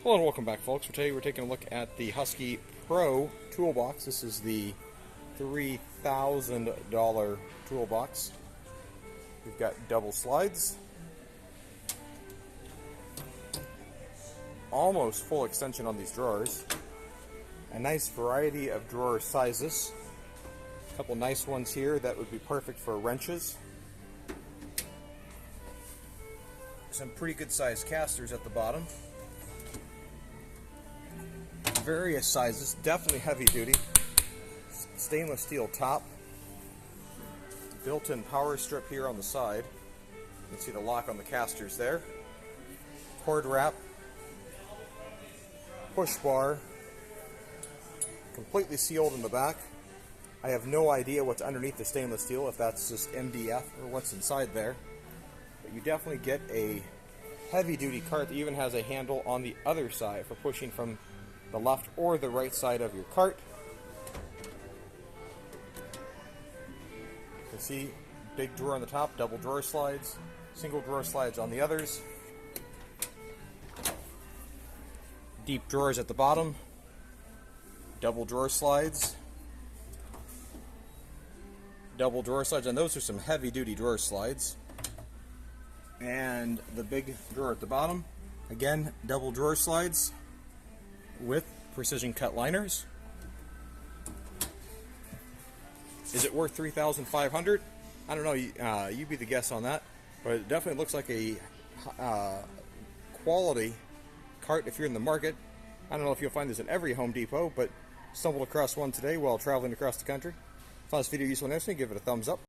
Hello and welcome back, folks. Today we're taking a look at the Husky Pro toolbox. This is the $3,000 toolbox. We've got double slides, almost full extension on these drawers, a nice variety of drawer sizes, a couple nice ones here that would be perfect for wrenches, some pretty good sized casters at the bottom, various sizes, definitely heavy duty, stainless steel top, built-in power strip here on the side. You can see the lock on the casters there, cord wrap, push bar, completely sealed in the back. I have no idea what's underneath the stainless steel, if that's just MDF or what's inside there, but you definitely get a heavy duty cart that even has a handle on the other side for pushing from the left or the right side of your cart. You can see big drawer on the top, double drawer slides, single drawer slides on the others, deep drawers at the bottom, double drawer slides, double drawer slides, and those are some heavy duty drawer slides, and the big drawer at the bottom, again double drawer slides with precision cut liners. Is it worth $3,500? I don't know. You be the guess on that. But it definitely looks like a quality cart if you're in the market. I don't know if you'll find this in every Home Depot, but stumbled across one today while traveling across the country. If I found this video useful and interesting, give it a thumbs up.